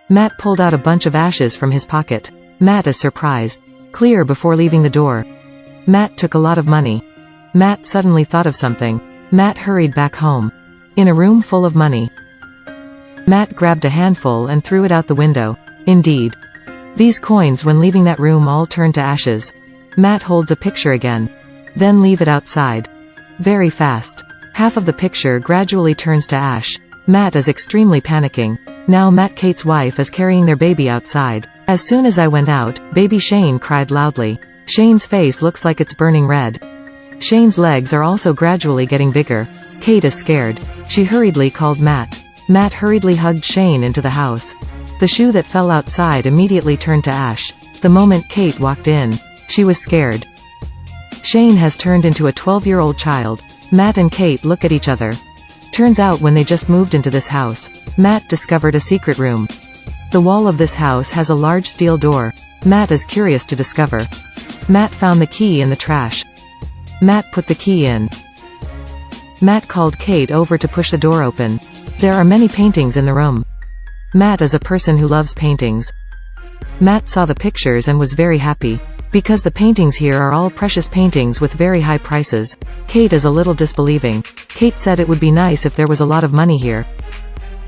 Matt pulled out a bunch of ashes from his pocket. Matt is surprised. Clear before leaving the door. Matt took a lot of money. Matt suddenly thought of something. Matt hurried back home. In a room full of money. Matt grabbed a handful and threw it out the window. Indeed. These coins when leaving that room all turned to ashes. Matt holds a picture again. Then leave it outside. Very fast. Half of the picture gradually turns to ash. Matt is extremely panicking. Now Matt Kate's wife is carrying their baby outside. As soon as I went out, baby Shane cried loudly. Shane's face looks like it's burning red. Shane's legs are also gradually getting bigger. Kate is scared. She hurriedly called Matt. Matt hurriedly hugged Shane into the house. The shoe that fell outside immediately turned to ash. The moment Kate walked in, she was scared. Shane has turned into a 12-year-old child. Matt and Kate look at each other. Turns out when they just moved into this house, Matt discovered a secret room. The wall of this house has a large steel door. Matt is curious to discover. Matt found the key in the trash. Matt put the key in. Matt called Kate over to push the door open. There are many paintings in the room. Matt is a person who loves paintings. Matt saw the pictures and was very happy. Because the paintings here are all precious paintings with very high prices. Kate is a little disbelieving. Kate said it would be nice if there was a lot of money here.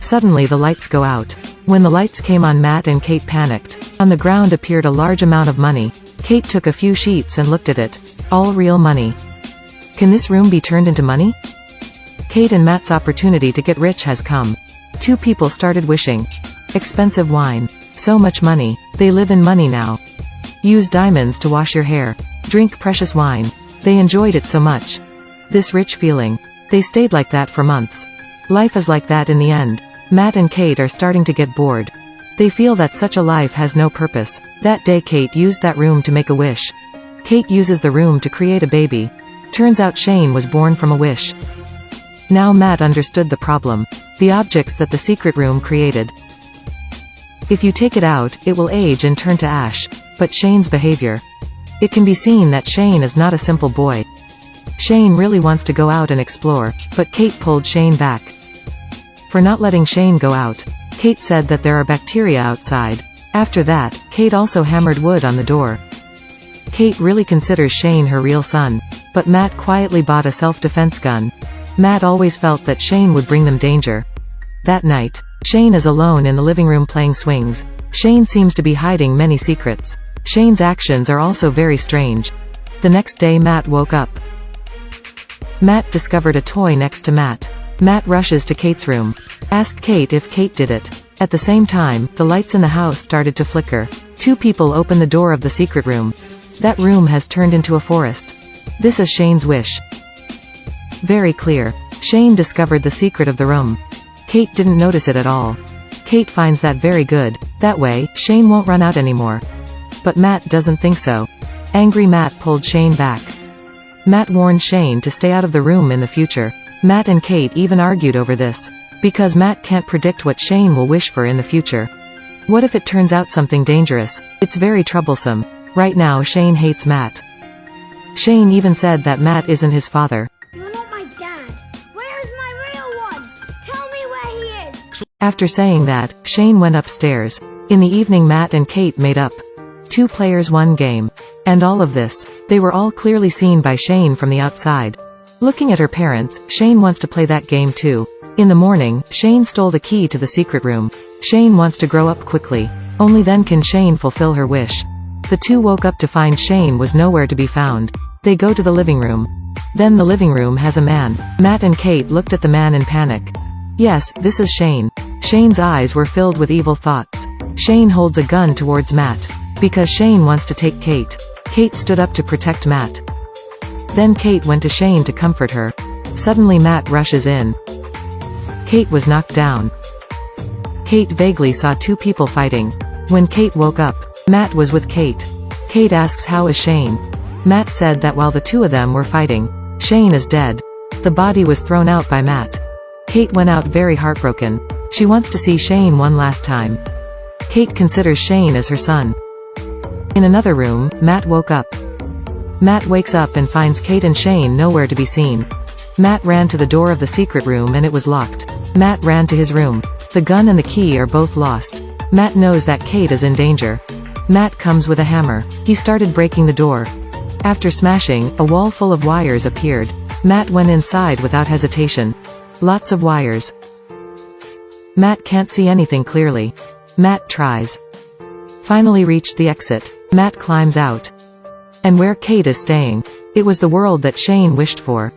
Suddenly the lights go out. When the lights came on, Matt and Kate panicked. On the ground appeared a large amount of money. Kate took a few sheets and looked at it. All real money. Can this room be turned into money? Kate and Matt's opportunity to get rich has come. Two people started wishing. Expensive wine. So much money. They live in money now. Use diamonds to wash your hair. Drink precious wine. They enjoyed it so much. This rich feeling. They stayed like that for months. Life is like that in the end. Matt and Kate are starting to get bored. They feel that such a life has no purpose. That day Kate used that room to make a wish. Kate uses the room to create a baby. Turns out Shane was born from a wish. Now Matt understood the problem. The objects that the secret room created. If you take it out, it will age and turn to ash. But Shane's behavior. It can be seen that Shane is not a simple boy. Shane really wants to go out and explore, but Kate pulled Shane back. For not letting Shane go out, Kate said that there are bacteria outside. After that, Kate also hammered wood on the door. Kate really considers Shane her real son, but Matt quietly bought a self-defense gun. Matt always felt that Shane would bring them danger. That night, Shane is alone in the living room playing swings. Shane seems to be hiding many secrets. Shane's actions are also very strange. The next day Matt woke up. Matt discovered a toy next to Matt. Matt rushes to Kate's room. Asked Kate if Kate did it. At the same time, the lights in the house started to flicker. Two people open the door of the secret room. That room has turned into a forest. This is Shane's wish. Very clear. Shane discovered the secret of the room. Kate didn't notice it at all. Kate finds that very good. That way, Shane won't run out anymore. But Matt doesn't think so. Angry Matt pulled Shane back. Matt warned Shane to stay out of the room in the future. Matt and Kate even argued over this. Because Matt can't predict what Shane will wish for in the future. What if it turns out something dangerous? It's very troublesome. Right now Shane hates Matt. Shane even said that Matt isn't his father. You're not my dad. Where is my real one? Tell me where he is. After saying that, Shane went upstairs. In the evening Matt and Kate made up. 2 players 1 game. And all of this, they were all clearly seen by Shane from the outside. Looking at her parents, Shane wants to play that game too. In the morning, Shane stole the key to the secret room. Shane wants to grow up quickly. Only then can Shane fulfill her wish. The two woke up to find Shane was nowhere to be found. They go to the living room. Then the living room has a man. Matt and Kate looked at the man in panic. Yes, this is Shane. Shane's eyes were filled with evil thoughts. Shane holds a gun towards Matt. Because Shane wants to take Kate. Kate stood up to protect Matt. Then Kate went to Shane to comfort her. Suddenly Matt rushes in. Kate was knocked down. Kate vaguely saw 2 people fighting. When Kate woke up, Matt was with Kate. Kate asks how is Shane. Matt said that while the 2 of them were fighting, Shane is dead. The body was thrown out by Matt. Kate went out very heartbroken. She wants to see Shane one last time. Kate considers Shane as her son. In another room, Matt woke up. Matt wakes up and finds Kate and Shane nowhere to be seen. Matt ran to the door of the secret room and it was locked. Matt ran to his room. The gun and the key are both lost. Matt knows that Kate is in danger. Matt comes with a hammer. He started breaking the door. After smashing, a wall full of wires appeared. Matt went inside without hesitation. Lots of wires. Matt can't see anything clearly. Matt tries. Finally reached the exit. Matt climbs out. And where Kate is staying. It was the world that Shane wished for.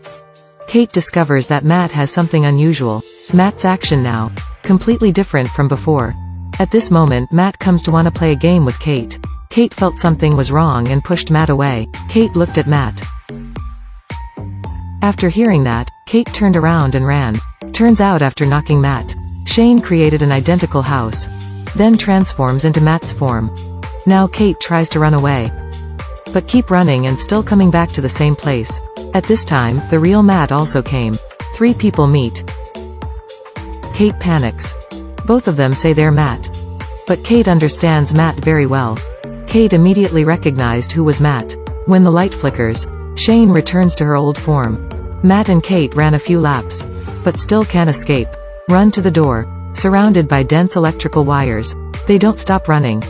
Kate discovers that Matt has something unusual. Matt's action now. Completely different from before. At this moment Matt comes to want to play a game with Kate. Kate felt something was wrong and pushed Matt away. Kate looked at Matt. After hearing that, Kate turned around and ran. Turns out after knocking Matt, Shane created an identical house. Then transforms into Matt's form. Now Kate tries to run away. But keep running and still coming back to the same place. At this time, the real Matt also came. 3 people meet. Kate panics. Both of them say they're Matt. But Kate understands Matt very well. Kate immediately recognized who was Matt. When the light flickers, Shane returns to her old form. Matt and Kate ran a few laps. But still can't escape. Run to the door. Surrounded by dense electrical wires. They don't stop running.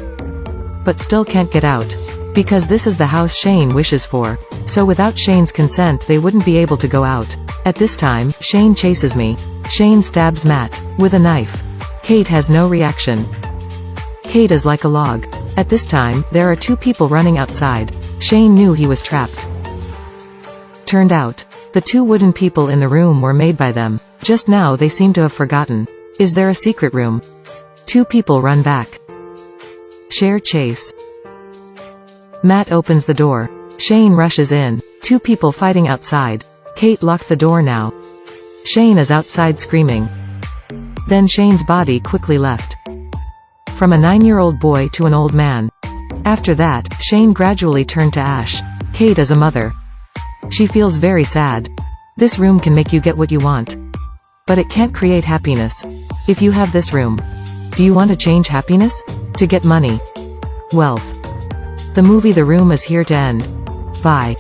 But still can't get out. Because this is the house Shane wishes for. So without Shane's consent they wouldn't be able to go out. At this time, Shane chases me. Shane stabs Matt. With a knife. Kate has no reaction. Kate is like a log. At this time, there are 2 people running outside. Shane knew he was trapped. Turned out, the 2 wooden people in the room were made by them. Just now they seem to have forgotten. Is there a secret room? 2 people run back. Share chase. Matt opens the door. Shane rushes in. 2 people fighting outside. Kate locked the door now. Shane is outside screaming. Then Shane's body quickly left. From a 9-year-old boy to an old man. After that, Shane gradually turned to ash. Kate is a mother. She feels very sad. This room can make you get what you want. But it can't create happiness. If you have this room, do you want to change happiness? To get money? Wealth? The movie The Room is here to end. Bye.